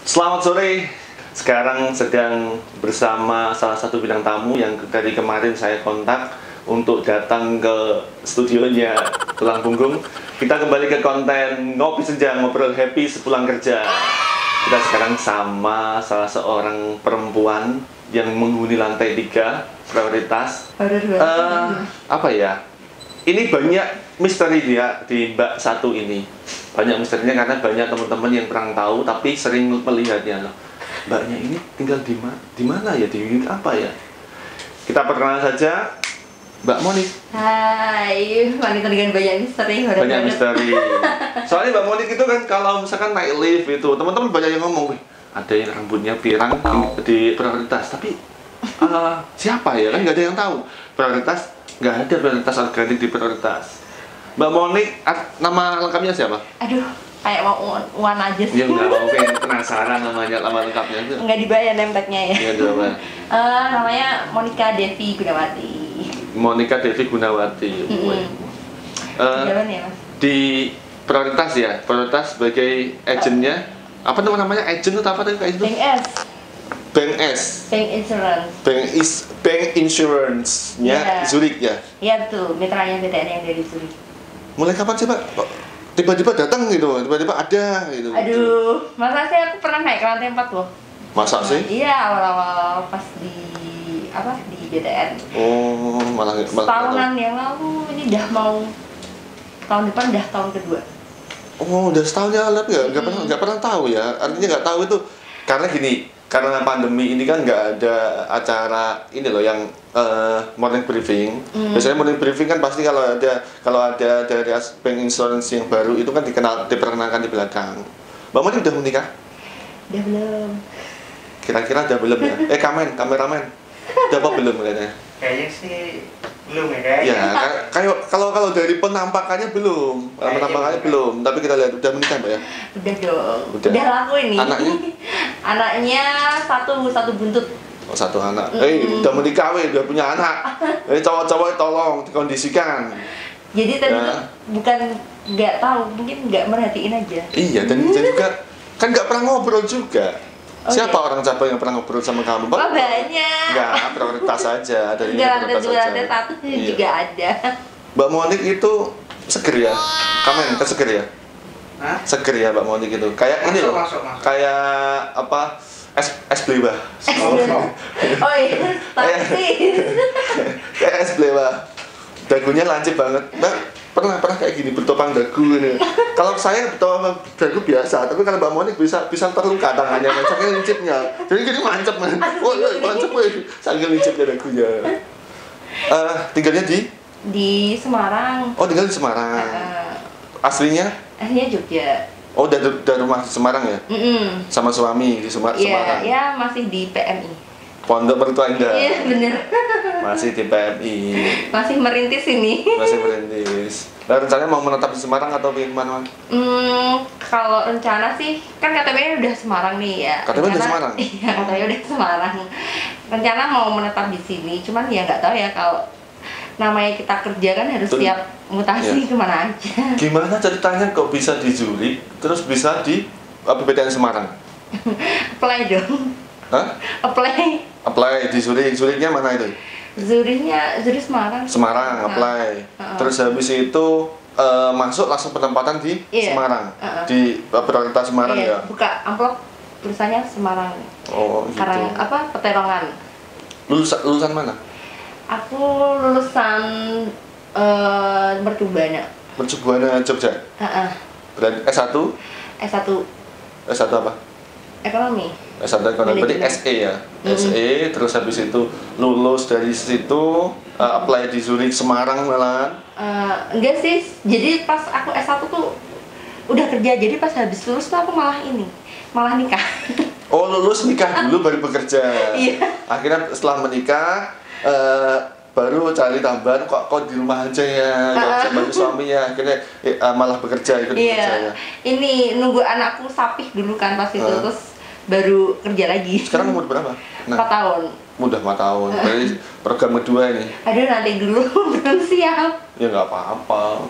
Selamat sore. Sekarang sedang bersama salah satu bintang tamu yang dari kemarin saya kontak untuk datang ke studionya Tulang Punggung. Kita kembali ke konten ngopi senja, ngobrol happy sepulang kerja. Kita sekarang sama salah seorang perempuan yang menghuni lantai 3 prioritas. Apa ya? Ini banyak misteri dia di Mbak Satu ini. Banyak misterinya karena banyak teman-teman yang kurang tahu tapi sering melihatnya loh. Mbaknya ini tinggal di mana ya? Di unit apa ya? Kita perkenalan saja. Mbak Monik. Hai, wanita dengan banyak misteri. Banyak misteri. Soalnya Mbak Monik itu kan kalau misalkan naik lift itu, teman-teman banyak yang ngomong, "Wih, ada yang rambutnya pirang di prioritas." Tapi siapa ya? Kan nggak ada yang tahu. Prioritas nggak ada prioritas organik di prioritas. Mbak Monik, nama lengkapnya siapa? Aduh, kayak mau uan aja sih. Ya nggak mau, pengen penasaran namanya, nama lengkapnya itu. Nggak dibayar name-tagnya ya. Iya, coba. Namanya Monika Devi Gunawati. Monika Devi Gunawati. Jalan ya, Mas? Di prioritas ya, prioritas sebagai agentnya. Apa namanya? Agent atau apa tadi kayak itu? Bank S. Bank S. Bank Insurance. Bank Insurance-nya Zurich ya. Iya tuh, mitranya BTN yang dari Zurich. Mulai kapan sih, Pak? Kok tiba-tiba datang gitu, tiba-tiba ada gitu. Aduh, masa sih aku pernah naik ke lantai 4 loh. Masa sih? Iya, awal-awal pas di BTN. Oh, malah Tahunan yang lalu, ini udah mau tahun depan, udah tahun kedua. Oh, udah setahun ya, tapi nggak pernah tahu ya. Artinya nggak tahu itu karena gini, karena pandemi ini kan nggak ada acara ini loh yang morning briefing. Biasanya morning briefing kan pasti kalau ada dari bank insurance yang baru itu kan diperkenalkan di belakang. Mbak Moni udah menikah? Udah belum? Kira-kira udah belum ya? Kameramen, udah apa belum kayaknya? Kayaknya sih belum ya guys. Ya, kalau dari penampakannya belum, tapi kita lihat udah menikah Mbak ya? Udah dong. Udah Laku ini. Anaknya? Anaknya satu buntut. Oh, satu anak. Udah menikah udah punya anak. Cowok-cowok tolong dikondisikan. Jadi tadi tuh bukan nggak tahu, mungkin nggak merhatiin aja. Iya, dan juga kan nggak pernah ngobrol juga. Siapa orang capek yang pernah ngobrol sama kamu? Oh, banyak. Enggak, prioritas saja. Dari prioritas saja. Iya. Juga ada. Mbak Monik itu seger ya? Kamen, kan seger ya? Hah? Seger ya Mbak Monik itu. Kayak ini loh. Masuk. Kayak apa? Es blewah. Oh iya, tapi Kayak es blewah. Dagunya lancip banget. Mbak, pernah kayak gini bertopang dagu ini. Kalau saya bertopang dagu biasa, tapi kalau Mbak Monik bisa terluka tangannya saking lincipnya. Jadi gini mancep man. Mancep saking lincipnya dagunya. Tinggalnya di Semarang. Oh, tinggal di Semarang. Aslinya Jogja. Oh, udah rumah di Semarang ya? Sama suami di Semarang? Iya, masih di PMI. Pondok Mertua Indah? Iya, bener. Masih di PMI. Masih merintis ini. Masih merintis. Nah, rencananya mau menetap di Semarang atau di mana? Kalau rencana sih, kan KTP-nya udah Semarang nih ya. KTP udah Semarang? Iya, KTP udah Semarang. Rencana mau menetap di sini, cuman ya nggak tahu ya kalau namanya kita kerja kan harus siap mutasi kemana aja. Gimana ceritanya kok bisa di Zurich, terus bisa di BPTN Semarang? Apply dong. Hah? Apply di Zurich. Zurichnya mana itu? Zurich Semarang. Semarang, apply. Terus habis itu masuk langsung penempatan di Semarang. Di prioritas Semarang ya? Buka amplop tulisannya Semarang. Oh, gitu. Karena apa? Peterongan. Lulusan mana? Aku lulusan Mercubuana. Mercubuana Jogja? Berarti S1? S1 apa? Ekonomi. S1 ekonomi, berarti SE ya? SE, terus habis itu lulus dari situ, apply di Zurich Semarang malahan? Enggak sih, jadi pas aku S1 tuh udah kerja, jadi pas habis lulus tuh aku malah nikah. Oh, lulus nikah dulu baru bekerja? Iya. Akhirnya setelah menikah, baru cari tambahan kok di rumah aja ya, gak bantu suami ya, akhirnya malah bekerja ikut bekerja ya. Ini nunggu anakku sapih dulu kan pas itu, terus baru kerja lagi. Sekarang umur berapa? 4 tahun. Udah 4 tahun, berarti program kedua ini. Aduh, nanti dulu, belum siap. Ya nggak apa-apa.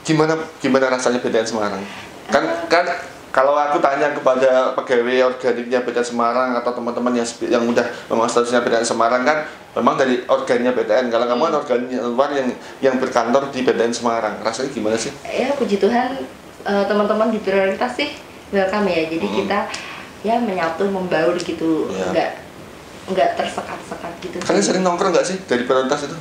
Gimana rasanya BTN Semarang? Kan Kalau aku tanya kepada pegawai organiknya BTN Semarang atau teman-teman yang udah memang statusnya BTN Semarang kan memang dari organnya BTN. Kalau kamu kan organnya luar yang berkantor di BTN Semarang, rasanya gimana sih? Ya puji Tuhan teman-teman di prioritas sih welcome ya. Jadi kita ya menyatu membaur gitu, nggak tersekat-sekat gitu. Kalian sering nongkrong nggak sih dari prioritas itu?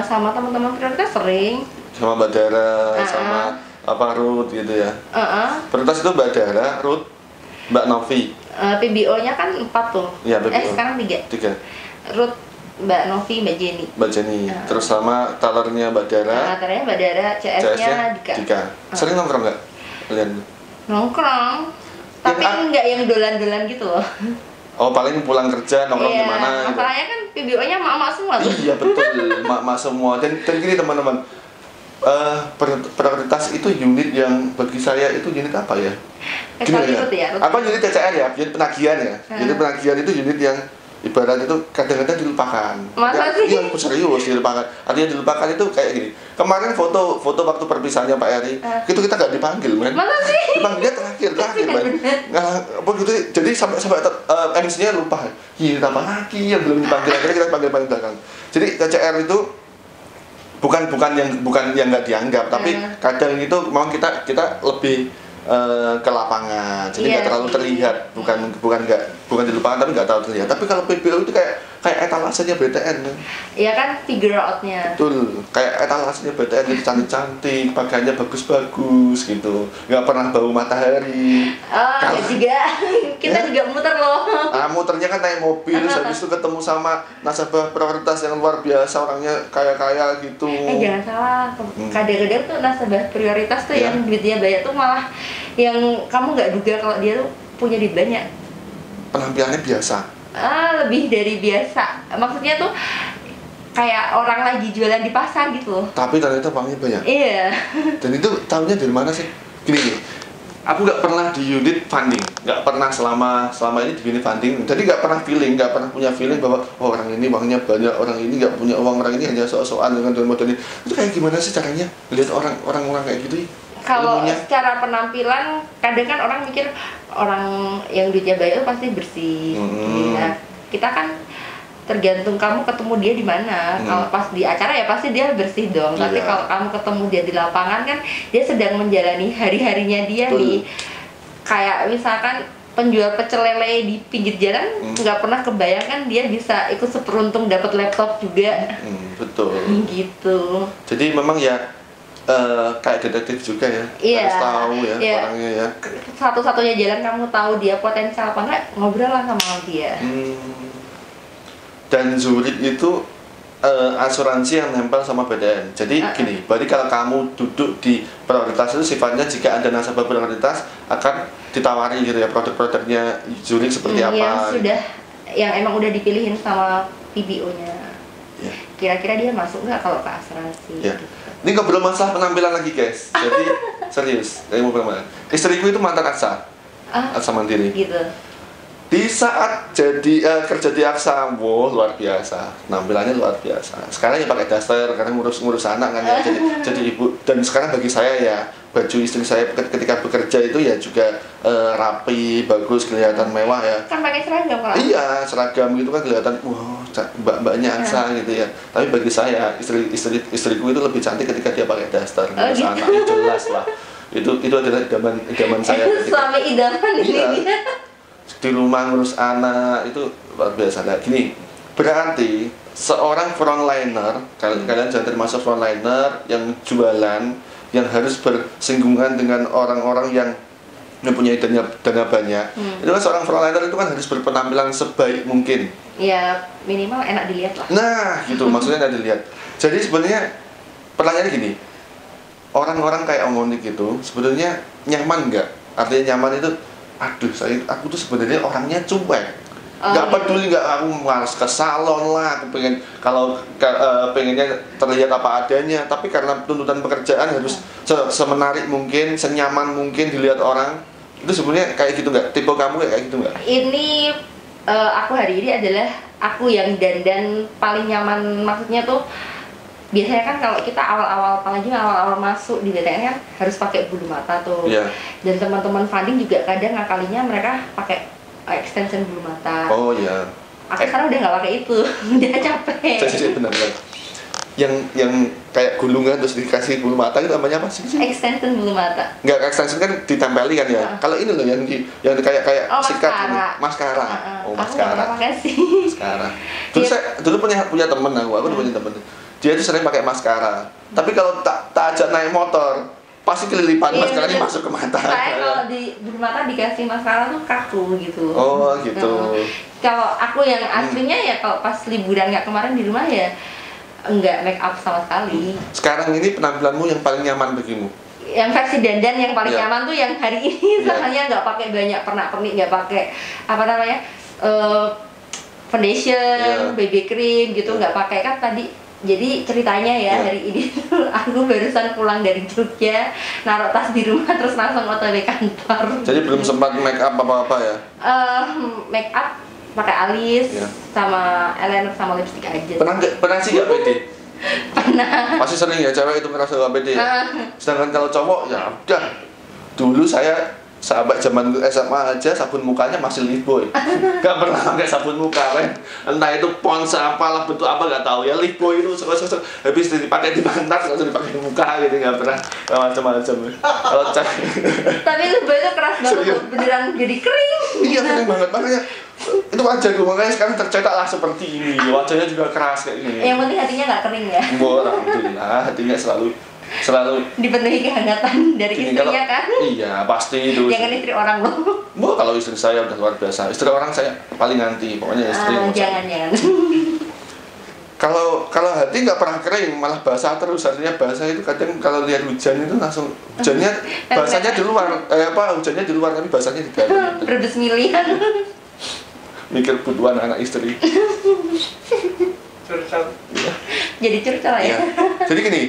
Sama teman-teman prioritas sering. Sama Mbak Dara, sama apa Ruth gitu ya. Prioritas itu Mbak Dara, Ruth, Mbak Novi. PBO-nya kan 4 tuh. Iya, sekarang 3. Ruth, Mbak Novi, Mbak Jenny. Mbak Jenny. Terus sama talernya Mbak Dara. Talernya Mbak Dara, CS-nya Dika. Sering nongkrong nggak kalian? Nongkrong. Tapi nggak yang dolan-dolan gitu loh. Oh, paling pulang kerja nongkrong di mana? Masalahnya kan PBO-nya mak-mak semua tuh. Iya betul, mak-mak semua. Dan gini teman-teman, prioritas itu unit yang bagi saya itu unit apa ya? Gini ya. Apa unit TCR ya? Unit penagihan ya. Unit penagihan itu unit yang ibarat itu kadang-kadang dilupakan. Masa sih? Iya, serius dilupakan. Artinya dilupakan itu kayak gini. Kemarin foto waktu perpisahannya Pak Eri, itu kita nggak dipanggil, men. Masa sih? Dipanggilnya terakhir, men. Apa gitu? Jadi sampai MC-nya lupa. Iya, apa lagi yang belum dipanggil? Akhirnya kita panggil belakang. Jadi TCR itu bukan yang nggak dianggap, tapi kadang itu memang kita lebih ke lapangan, jadi nggak terlalu terlihat, bukan dilupakan tapi nggak terlalu terlihat. Tapi kalau PBO itu kayak etalasenya BTN kan? Iya kan, figure out-nya. Betul, kayak etalasenya BTN itu cantik-cantik, pakaiannya bagus-bagus gitu, nggak pernah bau matahari. Ya juga, kita juga muter loh. Muternya kan naik mobil, habis itu ketemu sama nasabah prioritas yang luar biasa, orangnya kaya-kaya gitu. Jangan salah, kadang-kadang tuh nasabah prioritas tuh yang duitnya banyak tuh malah yang kamu nggak duga kalau dia tuh punya duit banyak. Penampilannya biasa. Lebih dari biasa. Maksudnya tuh kayak orang lagi jualan di pasar gitu loh. Tapi ternyata uangnya banyak. Iya. Dan itu tahunya dari mana sih? Gini, aku nggak pernah di unit funding, nggak pernah selama ini di unit funding. Jadi nggak pernah nggak pernah punya feeling bahwa orang ini uangnya banyak, orang ini nggak punya uang, orang ini hanya sok-sokan dengan model ini. Itu kayak gimana sih caranya lihat orang kayak gitu? Kalau secara penampilan, kadang kan orang mikir orang yang duitnya banyak itu pasti bersih. Nah, kita kan tergantung kamu ketemu dia di mana. Kalau pas di acara ya pasti dia bersih dong. Tapi kalau kamu ketemu dia di lapangan kan dia sedang menjalani hari-harinya dia nih. Kayak misalkan penjual pecel lele di pinggir jalan, nggak pernah kebayangkan dia bisa ikut seperuntung dapat laptop juga. Betul. Gitu. Jadi memang ya kayak detektif juga ya, harus tahu ya orangnya ya. Satu-satunya jalan kamu tahu dia potensial apa enggak, ngobrol lah sama dia. Dan Zurich itu asuransi yang nempel sama BTN. Jadi gini, berarti kalau kamu duduk di prioritas itu sifatnya jika ada nasabah prioritas akan ditawari gitu ya produk-produknya Zurich seperti apa. Yang emang udah dipilihin sama PBO-nya. Kira-kira dia masuk nggak kalau ke asuransi? Gitu. Ini ngobrol masalah penampilan lagi guys. Jadi serius, mau penampilan. Istriku itu mantan Aksa Mandiri. Gitu. Di saat jadi kerja di Aksa, luar biasa, penampilannya luar biasa. Sekarang ya pakai daster karena ngurus anak kan ya, jadi ibu. Dan sekarang bagi saya ya baju istri saya ketika bekerja itu ya juga rapi, bagus, kelihatan mewah ya. Kan pakai seragam kalau? Iya, seragam gitu kan kelihatan, mbak-mbaknya Aksa gitu ya. Tapi bagi saya istriku itu lebih cantik ketika dia pakai daster, ngurus anak, jelas lah. Itu adalah idaman saya. Suami idaman ini. Di rumah ngurus anak itu luar biasa. Nah gini, berarti seorang frontliner, kalian jangan termasuk frontliner yang jualan, yang harus bersinggungan dengan orang-orang yang mempunyai dana banyak. Itu kan seorang frontliner itu kan harus berpenampilan sebaik mungkin. Ya minimal enak dilihat lah. Nah gitu, maksudnya enak dilihat. Jadi sebenarnya pertanyaannya gini, orang-orang kayak Om Monik itu sebetulnya nyaman nggak? Artinya nyaman itu, aku tuh sebenarnya orangnya cuek, nggak peduli, nggak, aku harus ke salon lah, aku pengen pengennya terlihat apa adanya, tapi karena tuntutan pekerjaan harus semenarik mungkin, senyaman mungkin dilihat orang. Itu sebenarnya kayak gitu nggak? Tipe kamu kayak gitu nggak? Ini aku hari ini adalah aku yang dandan paling nyaman, maksudnya tuh biasanya kan kalau kita awal-awal, apalagi awal-awal masuk di BTN kan harus pakai bulu mata tuh. Iya. Dan teman-teman funding juga kadang ngakalinya mereka pakai extension bulu mata. Oh iya. Aku sekarang udah nggak pakai itu, udah capek. Benar. Yang kayak gulungan terus dikasih bulu mata itu namanya apa sih? Extension bulu mata. Enggak, extension kan ditempeli kan ya. Kalau ini loh yang kayak sikat ini, maskara. Oh, maskara. Aku nggak pakai sih. Maskara. Dulu punya temen aku punya temen. Dia tuh sering pakai maskara. Tapi kalau tak ajak naik motor, pasti kelilipan maskaranya masuk ke mata. Saya kalau di bulu mata dikasih maskara tuh kaku gitu. Oh, gitu. Kalau aku yang aslinya ya kalau pas liburan nggak kemarin di rumah ya enggak make up sama sekali. Sekarang ini penampilanmu yang paling nyaman bagimu? Yang versi dandan yang paling nyaman tuh yang hari ini soalnya nggak pakai banyak pernak-pernik, nggak pakai apa namanya foundation, BB cream gitu, nggak pakai kan tadi. Jadi ceritanya hari ini tuh aku barusan pulang dari Jogja, naruh tas di rumah terus langsung OTW kantor. Jadi belum sempat make up apa-apa ya? Make up pakai alis sama eyeliner sama lipstick aja. Pernah sih nggak pede? Pernah. Pasti sering ya cewek itu ngerasa nggak pede. Sedangkan kalau cowok ya udah. Dulu saya sahabat zaman SMA aja sabun mukanya masih Lifebuoy. Gak pernah pakai sabun muka kan. Entah itu Pond's apalah bentuk apa gak tahu ya. Lifebuoy itu habis dipakai di pantat langsung dipakai di muka gitu, gak pernah macam-macam. Kalau tapi Lifebuoy itu keras banget, beneran jadi kering. Iya kering banget, makanya itu wajahku, makanya sekarang tercetaklah seperti ini. Wajahnya juga keras kayak gini. Yang penting hatinya gak kering ya. Alhamdulillah, hatinya selalu dipenuhi kehangatan dari istrinya kan? Iya pasti itu. Jangan istri orang loh. Kalau istri saya udah luar biasa. Istri orang saya paling anti, pokoknya istri. Jangan. Kalau hati nggak pernah kering, malah basah terus. Artinya basah itu kadang kalau lihat hujan itu langsung hujannya basahnya di luar, hujannya di luar tapi basahnya di dalam. Berdus milian. Mikir kebutuhan anak istri. Curcol. Jadi curcol ya. Jadi gini.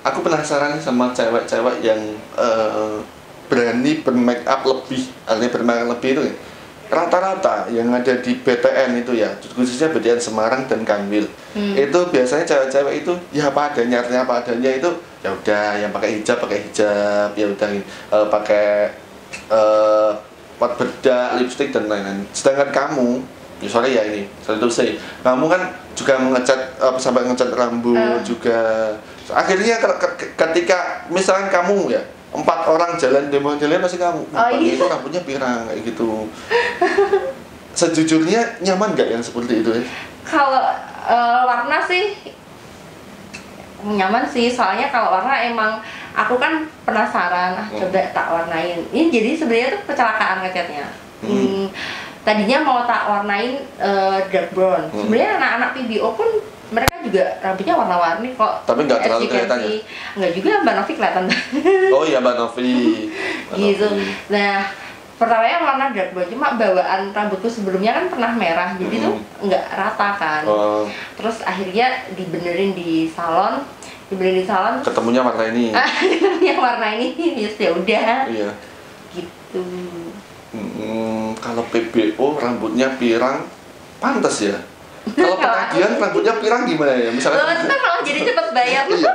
Aku penasaran sama cewek-cewek yang berani bermake up lebih, artinya bermake up lebih itu rata-rata yang ada di BTN itu ya, khususnya BTN Semarang dan Kanwil. Itu biasanya cewek-cewek itu ya apa adanya, artinya apa adanya itu ya udah, yang pakai hijab, ya udah pakai pot bedak, lipstick dan lain-lain. Sedangkan kamu sorry ya ini, kamu kan juga mengecat sampai ngecat rambut juga. Akhirnya ketika misalkan kamu ya 4 orang jalan demo-demo pasti kamu itu rambutnya pirang kayak gitu. Sejujurnya nyaman nggak yang seperti itu ya? Kalau warna sih nyaman sih, soalnya kalau warna emang aku kan penasaran, coba tak warnain. Ini jadi sebenarnya tuh kecelakaan ngecatnya. Tadinya mau tak warnain dark brown. Sebenarnya anak-anak PBO pun mereka juga rambutnya warna-warni kok. Tapi nggak terlalu kelihatan ya? Nggak juga, Mbak Novi kelihatan. Oh iya Mbak Novi. Gitu. Nah, pertamanya warna dark brown, cuma bawaan rambutku sebelumnya kan pernah merah, jadi tuh nggak rata kan. Terus akhirnya dibenerin di salon. Ketemunya warna ini. Ketemunya warna ini, ya udah. Iya. Gitu. Kalau PBO rambutnya pirang, pantas ya. Kalau penagihan rambutnya pirang gimana ya? Misalkan itu kan malah jadi cepet bayar. Iya.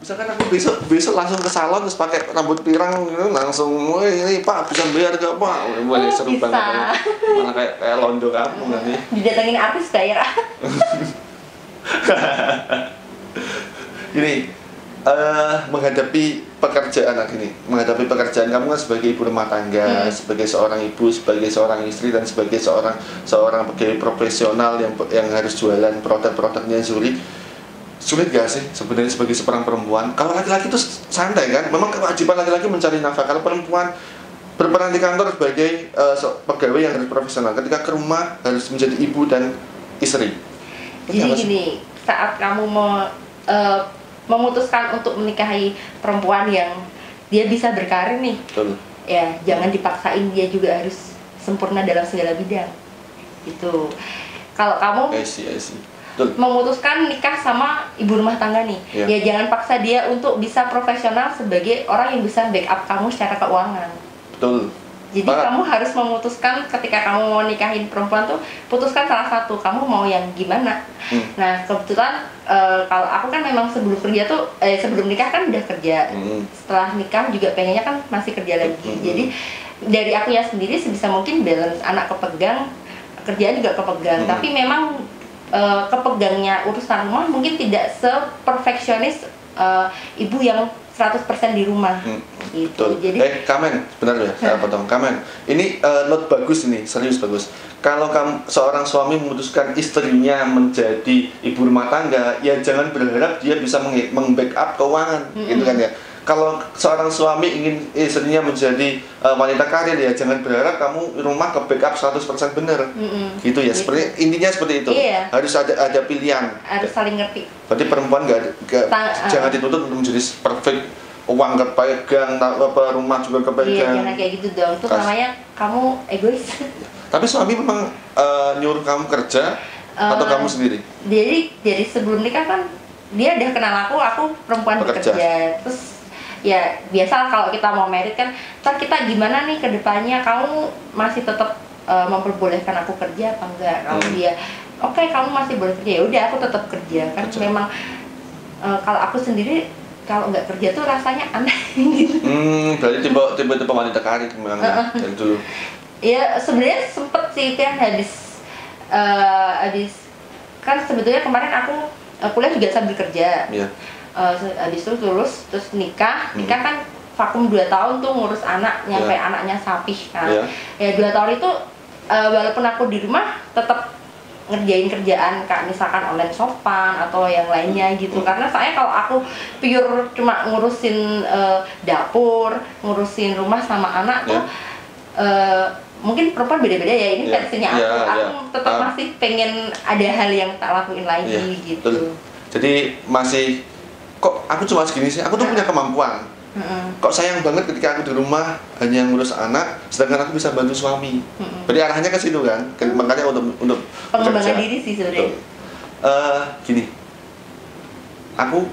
Misalkan aku besok langsung ke salon terus pakai rambut pirang langsung, ini Pak bisa bayar gak Pak? Boleh seru bisa. Banget. Malah kayak londo kamu nanti. Didatengin artis bayar. Gini, menghadapi pekerjaan kamu kan sebagai ibu rumah tangga, sebagai seorang ibu, sebagai seorang istri, dan sebagai seorang pegawai profesional yang harus jualan produk-produknya sulit gak sih sebenarnya sebagai seorang perempuan? Kalau laki-laki itu santai kan, memang kewajiban laki-laki mencari nafkah. Kalau perempuan berperan di kantor sebagai pegawai yang harus profesional, ketika ke rumah harus menjadi ibu dan istri. Jadi gini, saat kamu mau memutuskan untuk menikahi perempuan yang dia bisa berkarir nih, betul. Ya jangan dipaksain dia juga harus sempurna dalam segala bidang gitu. Kalau kamu memutuskan nikah sama ibu rumah tangga nih, ya jangan paksa dia untuk bisa profesional sebagai orang yang bisa backup kamu secara keuangan. Betul. Jadi kamu harus memutuskan ketika kamu mau nikahin perempuan tuh, putuskan salah satu, kamu mau yang gimana. Nah kebetulan kalau aku kan memang sebelum kerja tuh, sebelum nikah kan udah kerja. Setelah nikah juga pengennya kan masih kerja lagi. Jadi dari aku ya sendiri sebisa mungkin balance, anak kepegang, kerjaan juga kepegang. Tapi memang kepegangnya urusan rumah mungkin tidak seperfeksionis ibu yang 100% di rumah. Gitu. Jadi Kamen, benar ya, saya potong. Kamen, ini note bagus ini, serius bagus. Kalau seorang suami memutuskan istrinya menjadi ibu rumah tangga, ya jangan berharap dia bisa meng-backup keuangan, gitu kan ya. Kalau seorang suami ingin istrinya menjadi wanita karir, ya jangan berharap kamu rumah ke backup 100% benar. Gitu ya, seperti intinya seperti itu. Iya. Harus ada pilihan. Harus saling ngerti. Berarti perempuan jangan dituntut untuk menjadi perfect, uang kepegang, rumah juga kepegang. Iya, jangan kayak gitu dong. Itu namanya kamu egois. Tapi suami memang nyuruh kamu kerja atau kamu sendiri? Jadi dari sebelum nikah kan dia udah kenal aku perempuan bekerja. Terus ya biasa kalau kita mau merit kan, ntar kita gimana nih ke depannya, kamu masih tetap memperbolehkan aku kerja apa enggak? Kalau dia oke, kamu masih boleh kerja, ya udah aku tetap kerja kan. Memang kalau aku sendiri kalau nggak kerja tuh rasanya aneh gitu. Berarti tipe wanita karir memang dari dulu. Ya sebenarnya sempet sih kan habis kan sebetulnya kemarin aku kuliah juga sambil kerja. Iya. Habis itu lulus terus nikah kan vakum 2 tahun tuh ngurus anak nyampe anaknya sapih kan. Ya 2 tahun itu walaupun aku di rumah tetap ngerjain kerjaan kayak misalkan online sopan atau yang lainnya gitu. Karena saya kalau aku pure cuma ngurusin dapur, ngurusin rumah sama anak tuh mungkin perempuan beda-beda ya, ini versinya aku tetap masih pengen ada hal yang tak lakuin lagi gitu. Betul. Jadi masih kok aku cuma segini sih, aku tuh punya kemampuan. Kok sayang banget ketika aku di rumah hanya ngurus anak, sedangkan aku bisa bantu suami. Berarti arahnya ke situ kan, makanya untuk pengembangan diri sih sebenarnya. Gini, aku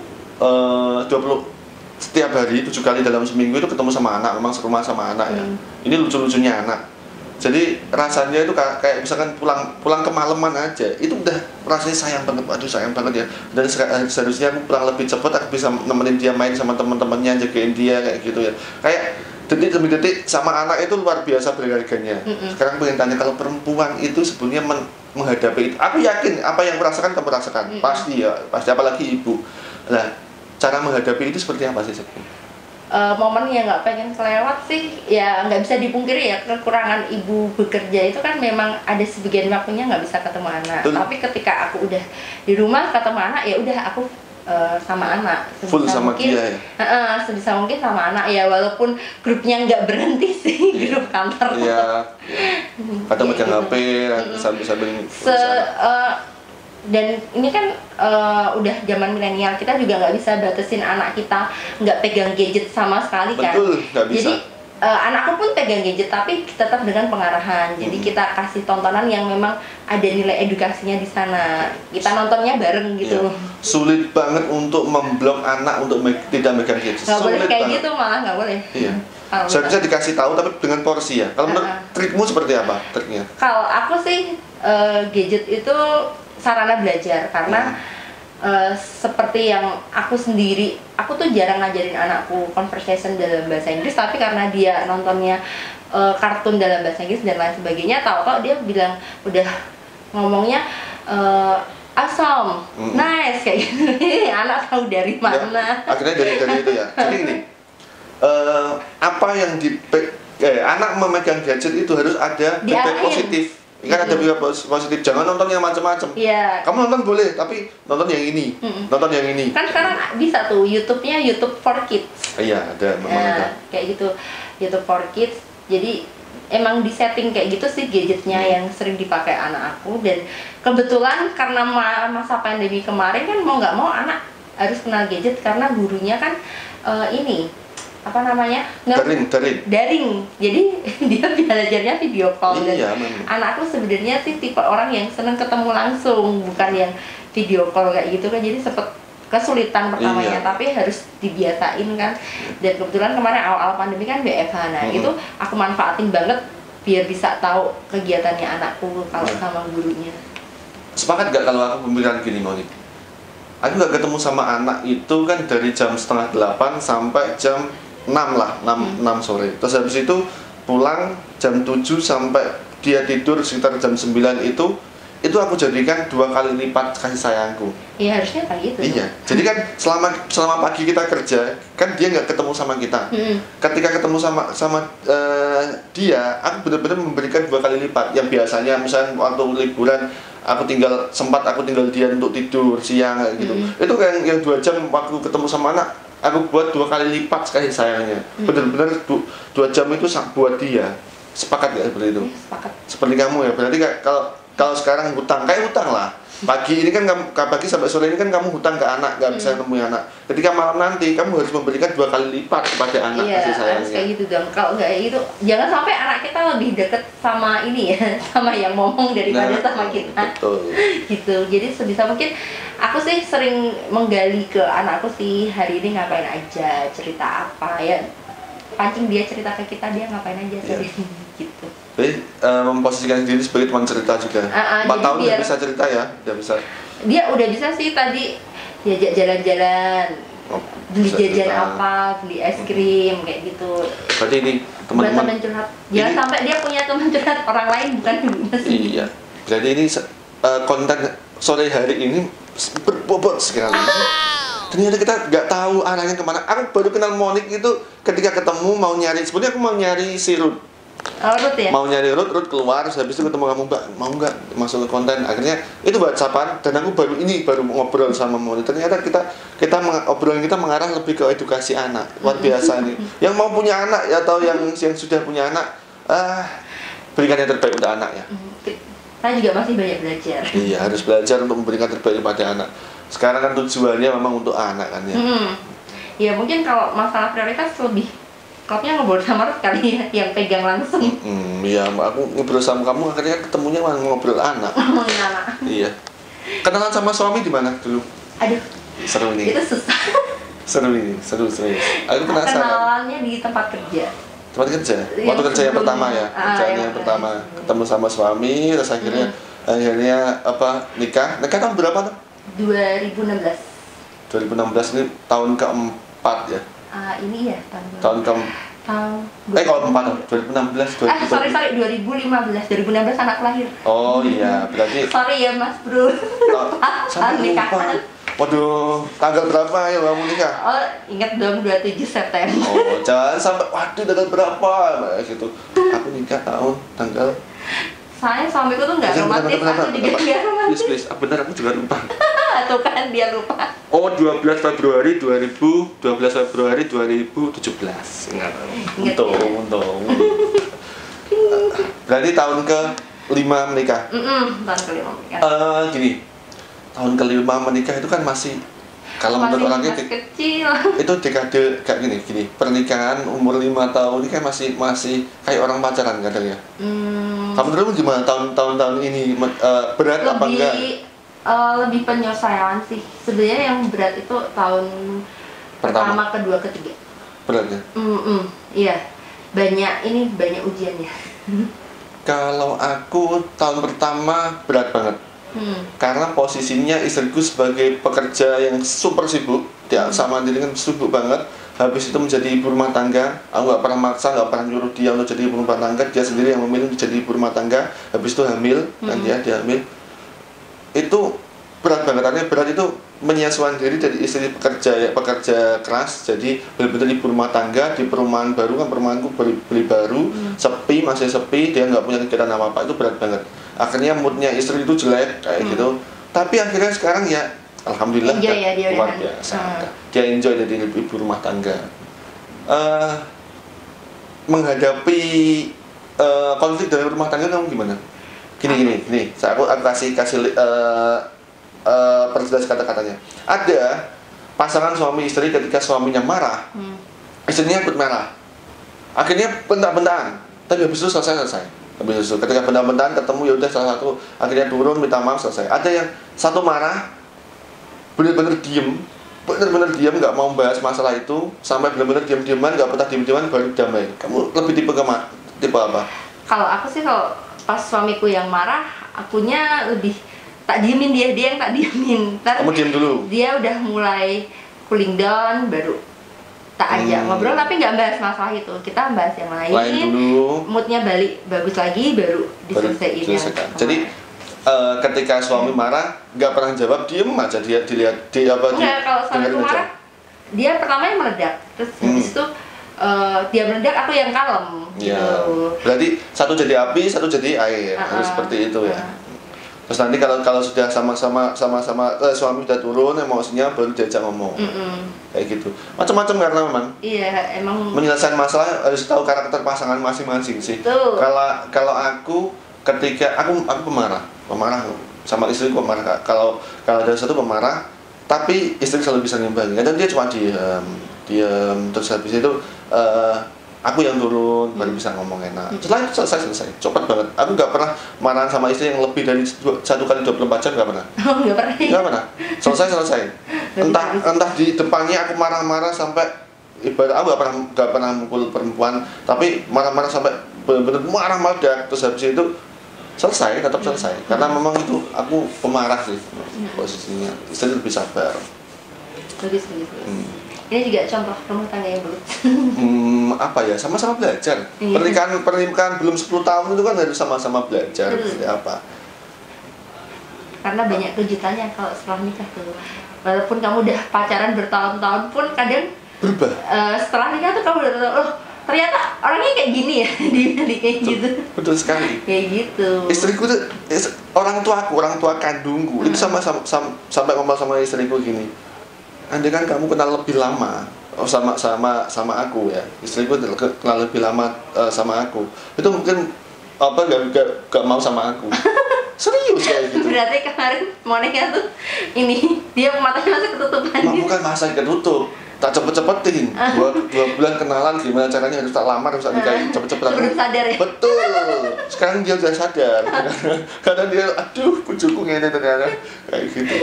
setiap hari 7 kali dalam seminggu itu ketemu sama anak, memang serumah sama anak ya. Ini lucu-lucunya anak. Jadi rasanya itu kayak misalkan pulang kemalaman aja, itu udah rasanya sayang banget, aduh sayang banget ya. Dan seharusnya aku pulang lebih cepat, aku bisa nemenin dia main sama teman-temannya, jagain dia kayak gitu ya. Kayak detik demi detik sama anak itu luar biasa berharganya. Sekarang pengen tanya, kalau perempuan itu sebetulnya menghadapi itu, aku yakin apa yang merasakan kamu rasakan, pasti apalagi ibu. Nah, cara menghadapi itu seperti apa sih sebenarnya? Momen yang nggak pengen kelewat sih ya nggak bisa dipungkiri ya, kekurangan ibu bekerja itu kan memang ada sebagian waktunya nggak bisa ketemu anak. Tapi ketika aku udah di rumah ketemu anak, ya udah aku sama anak full sama mungkin, dia ya? sebisa mungkin sama anak ya, walaupun grupnya nggak berhenti sih. Grup kantor kadang megang HP sambil dan ini kan udah zaman milenial, kita juga nggak bisa batasin anak kita nggak pegang gadget sama sekali kan. Betul, nggak bisa. Jadi anakku pun pegang gadget tapi tetap dengan pengarahan. Jadi kita kasih tontonan yang memang ada nilai edukasinya di sana. Kita nontonnya bareng gitu. Sulit banget untuk memblok anak untuk tidak megang gadget. Nggak boleh kayak gitu, malah nggak boleh. Seharusnya dikasih tahu tapi dengan porsi ya. Kalau menurut trikmu seperti apa triknya? Kalau aku sih gadget itu sarana belajar, karena seperti yang aku sendiri, aku tuh jarang ngajarin anakku conversation dalam bahasa Inggris, tapi karena dia nontonnya kartun dalam bahasa Inggris dan lain sebagainya, tahu-tahu dia bilang udah ngomongnya awesome, nice kayak gitu. Anak tahu dari mana? Akhirnya dari itu ya. Jadi ini apa yang anak memegang gadget itu harus ada feedback positif. Kan ada juga positif, jangan nonton yang macam-macam. Kamu nonton boleh, tapi nonton yang ini, nonton yang ini. Kan sekarang bisa tuh YouTube-nya YouTube for Kids. Iya, ada, memang ada. Kayak gitu, YouTube for Kids. Jadi emang di setting kayak gitu sih gadgetnya yang sering dipakai anak aku. Dan kebetulan karena masa pandemi kemarin kan mau nggak mau anak harus kenal gadget, karena gurunya kan ini apa namanya, daring, jadi dia belajarnya video call. Dan anakku sebenarnya sih tipe orang yang seneng ketemu langsung, bukan yang video call kayak gitu kan. Jadi sempet kesulitan pertamanya, Iya. tapi harus dibiasain kan. Dan kebetulan kemarin awal-awal pandemi kan WFH, nah itu aku manfaatin banget biar bisa tahu kegiatannya anakku kalau sama gurunya. Sepakat gak kalau aku pemikiran gini, Monik? Aku gak ketemu sama anak itu kan dari jam setengah 8 sampai jam 6 lah, 6 sore. Terus habis itu pulang jam 7 sampai dia tidur sekitar jam 9 itu aku jadikan 2 kali lipat kasih sayangku. Iya, harusnya kayak gitu. Iya, jadi kan selama pagi kita kerja, kan dia nggak ketemu sama kita. Ketika ketemu sama dia, aku benar-benar memberikan 2 kali lipat. Yang biasanya misalnya waktu liburan, aku tinggal dia untuk tidur siang kayak gitu. Itu kan yang 2 jam waktu ketemu sama anak, aku buat 2 kali lipat kasih sayangnya. Benar-benar 2 jam itu buat dia. Sepakat nggak seperti itu? Iya, sepakat. Seperti kamu ya, berarti kalau sekarang hutang, kayak hutang lah. Pagi ini kan pagi sampai sore ini kan kamu hutang ke anak, nggak bisa nemui anak. Ketika malam nanti kamu harus memberikan 2 kali lipat kepada anak Iya, kasih harus sayangnya. kayak gitu dong. Kalau nggak gitu, jangan sampai anak kita lebih deket sama ini ya, sama yang ngomong daripada sama kita. Betul. Gitu. Jadi sebisa mungkin aku sih sering menggali ke anakku sih, hari ini ngapain aja, cerita apa ya. Pancing dia cerita ke kita, dia ngapain aja sering gitu. Jadi memposisikan diri sebagai teman cerita juga. 4 tahun dia bisa cerita ya, dia bisa. Dia udah bisa sih tadi diajak jalan-jalan, beli bisa jajan cerita. apa, beli es krim kayak gitu. Berarti ini Teman teman-teman. curhat. Jangan Ini- sampai dia punya teman curhat orang lain bukan dirinya sendiri. Iya. Jadi ini konten sore hari ini berbobot sekali. Ternyata kita nggak tahu arahnya kemana. Aku baru kenal Monik itu ketika ketemu sebenarnya aku mau nyari si Ruth. Oh, Ruth ya? Mau nyari Ruth keluar, habis itu ketemu kamu, Mbak, mau nggak masuk ke konten? Akhirnya itu WhatsAppan, dan aku baru ngobrol sama Monik. Ternyata obrolan kita mengarah lebih ke edukasi anak. Luar biasa nih. Yang mau punya anak atau yang sudah punya anak, berikan yang terbaik untuk anak ya. Saya juga masih banyak belajar. Iya, harus belajar untuk memberikan terbaik pada anak. Sekarang kan tujuannya memang untuk anak kan ya. Ya mungkin kalau masalah prioritas lebih klubnya ngobrol sama Ruth kali ya, yang pegang langsung. Iya, aku ngobrol sama kamu akhirnya ketemunya malah ngobrol anak. Ngomongin anak. Iya. Kenalan sama suami di mana dulu? Aduh, Seru ini. itu susah. Seru ini, seru. Aku penasaran. Kenalannya di tempat kerja. Tempat kerja. Yang Waktu kerja yang sebelum- pertama ya. Kerjaan yang pertama ketemu sama suami, terus akhirnya nikah. Nikah tahun berapa tuh? 2016. 2016 ini tahun keempat ya. Ini ya Tahun keempat 2016 sorry 2015 anak lahir. Oh iya, berarti Sorry ya Mas Bro. sampai lupa. Nikahan. Waduh, tanggal berapa ya kamu nikah? Oh, ingat dong 27 September. Oh, jangan sampai waduh tanggal berapa gitu. Aku nikah tanggal. Saya suamiku tuh nggak romantis, aku juga nggak romantis. Please, benar aku juga lupa. Atau kan dia lupa. Oh, 12 Februari 2017. Ingat. Untung. Berarti tahun ke-5 menikah. Tahun kelima menikah. Gini. Tahun ke-5 menikah itu kan masih kalau menurut orangnya masih kecil. itu dekade kayak gini. Pernikahan umur 5 tahun ini kan masih kayak orang pacaran kadang ya. Kamu dulu gimana tahun-tahun ini berat apa enggak? Lebih penyelesaian sih. Sebenarnya yang berat itu tahun pertama, kedua, ketiga. Berat ya? Iya. Banyak ujiannya. Kalau aku tahun pertama berat banget. Karena posisinya istriku sebagai pekerja yang super sibuk, dia sama diri kan sibuk banget. Habis itu menjadi ibu rumah tangga, aku nggak pernah maksa, nggak pernah nyuruh dia untuk jadi ibu rumah tangga. Dia sendiri yang memilih menjadi ibu rumah tangga. Habis itu hamil, dan dia hamil. Itu berat banget. Artinya berat itu menyesuaikan diri dari istri pekerja keras, jadi benar-benar ibu rumah tangga di perumahan baru kan, perumahanku beli baru, masih sepi, dia nggak punya kegiatan apa-apa, itu berat banget. Akhirnya moodnya istri itu jelek kayak gitu. Tapi akhirnya sekarang ya alhamdulillah enjoy ya, dia luar biasa. Dia enjoy jadi ibu rumah tangga. Menghadapi konflik dalam rumah tangga kamu gimana? Gini. Aku kasih perjelas kata-katanya. Ada pasangan suami istri ketika suaminya marah, istrinya ikut marah. Akhirnya bentak-bentakan. Tapi habis itu selesai. Habis itu ketika bentak-bentakan ketemu ya udah salah satu akhirnya turun minta maaf selesai. Ada yang satu marah benar-benar diem benar-benar diam, nggak mau bahas masalah itu, sampai benar-benar diam-diaman, nggak pernah diam-diaman baru damai. Kamu lebih tipe apa? Kalau aku sih kalau pas suamiku yang marah, akunya lebih tak diemin, dia yang tak diemin. Kamu diam dulu. Dia udah mulai cooling down, baru tak ajak ngobrol, tapi nggak bahas masalah itu. Kita bahas yang lain dulu. Moodnya balik bagus lagi, baru diselesaikan. Jadi ketika suami marah nggak pernah jawab, diem aja, dia dilihat kalau suamiku marah, dia pertamanya meledak, terus habis itu dia meledak, aku yang kalem gitu. Berarti satu jadi api, satu jadi air, harus seperti itu ya. Terus nanti kalau sudah sama-sama suami sudah turun emosinya, baru diajak ngomong. Kayak gitu. Macam-macam karena memang. Iya, emang menyelesaikan masalah harus tahu karakter pasangan masing-masing sih. Kalau aku ketika aku pemarah sama istriku pemarah. Kalau ada satu pemarah, tapi istri selalu bisa ngimbangi. Kadang dia cuma diam terus habis itu aku yang turun baru bisa ngomong enak. Setelah itu selesai, cepat banget. Aku nggak pernah marah sama istri yang lebih dari 1 kali 24 jam, nggak pernah. Nggak pernah. Selesai. Entah di depannya aku marah-marah sampai ibarat aku nggak pernah mukul perempuan, tapi marah-marah sampai benar-benar marah meledak, terus habis itu tetap selesai. Karena memang itu aku pemarah sih posisinya. Istri lebih sabar. Bagus. Ini juga contoh rumah tangga yang buruk. Apa ya, sama-sama belajar. Pernikahan belum 10 tahun itu kan harus sama-sama belajar seperti apa. Karena banyak kejutannya kalau setelah nikah tuh. Walaupun kamu udah pacaran bertahun-tahun pun kadang berubah. Setelah nikah tuh kamu udah tahu, oh ternyata orangnya kayak gini ya, di kayak gitu. Betul sekali. Kayak gitu. Istriku tuh, orang tua kandungku itu sampai ngomong sama istriku gini. Andai kan kamu kenal lebih lama sama aku ya, istriku kenal lebih lama sama aku, itu mungkin gak mau sama aku. Serius kayak gitu. Berarti kemarin Monica tuh dia matanya masih ketutupan. Bukan masa ketutup, tak cepet-cepetin. 2 bulan kenalan, gimana caranya harus tak lamar, harus tak nikahin cepet-cepetan. Sebelum sadar ya. Betul. Sekarang dia udah sadar. Karena dia, aduh, bujuku ngene ternyata kayak gitu.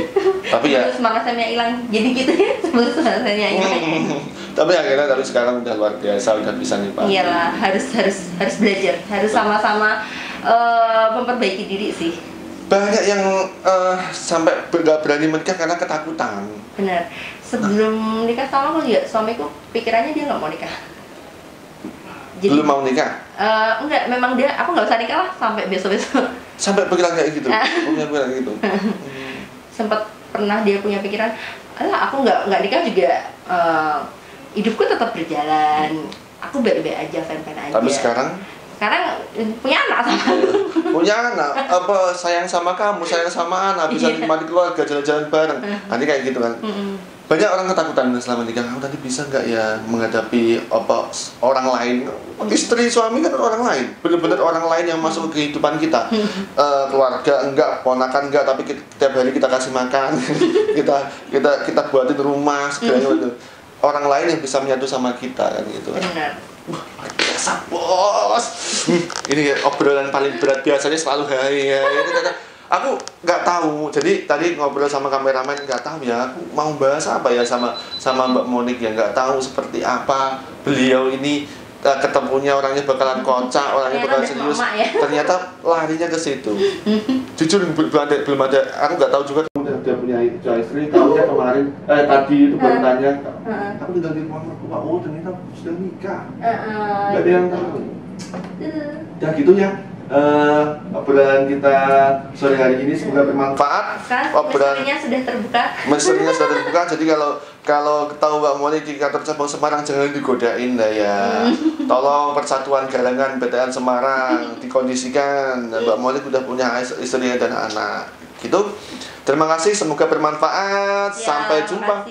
Tapi ya. Semangat saya hilang. Jadi gitu ya. Semangat saya hilang. Tapi akhirnya sekarang udah luar biasa, udah bisa nikmati. Iyalah, harus belajar, harus sama-sama memperbaiki diri sih. Banyak yang sampai nggak berani menikah karena ketakutan. Benar. Sebelum nikah sama aku juga, suamiku pikirannya dia nggak mau nikah. Jadi, belum mau nikah? Enggak, memang aku nggak usah nikah lah sampai besok-besok. Sampai pikiran kayak gitu? Punya pikiran gitu? Sempat pernah dia punya pikiran, alah aku nggak nikah juga, hidupku tetap berjalan, aku baik-baik aja, fan-fan aja. Tapi sekarang punya anak sama aku. Punya anak, sayang sama kamu, sayang sama anak, bisa nikmati keluarga, jalan-jalan bareng. Nanti kayak gitu kan. Banyak orang ketakutan selama nikah, kamu tadi bisa nggak ya menghadapi orang lain. Istri suami kan orang lain, benar-benar orang lain yang masuk ke kehidupan kita. Keluarga enggak, ponakan enggak, tapi tiap hari kita kasih makan, kita buatin rumah segala gitu. Orang lain yang bisa menyatu sama kita kan gitu. Benar. Biasa bos. Ini obrolan paling berat, biasanya selalu hai. Aku nggak tahu, jadi tadi ngobrol sama kameramen nggak tahu ya aku mau bahas apa ya sama Mbak Monik ya, nggak tahu seperti apa beliau ini. Ketemunya orangnya bakalan kocak, orangnya bakalan serius. Ternyata larinya ke situ. Jujur belum ada, aku nggak tahu juga. Dia punya istri, tahunya kemarin tadi itu baru tanya, aku tinggal di rumah mertua, oh ternyata sudah nikah. Nggak ada yang tahu. Ya gitu ya. Obrolan kita sore hari ini semoga bermanfaat. Misterinya sudah terbuka. Misterinya sudah terbuka. Jadi kalau tahu Mbak Monik di kantor cabang Semarang jangan digodain lah ya. Tolong Persatuan Galangan BTN Semarang dikondisikan. Mbak Monik udah punya istri dan anak. Gitu. Terima kasih, semoga bermanfaat. Ya, sampai jumpa.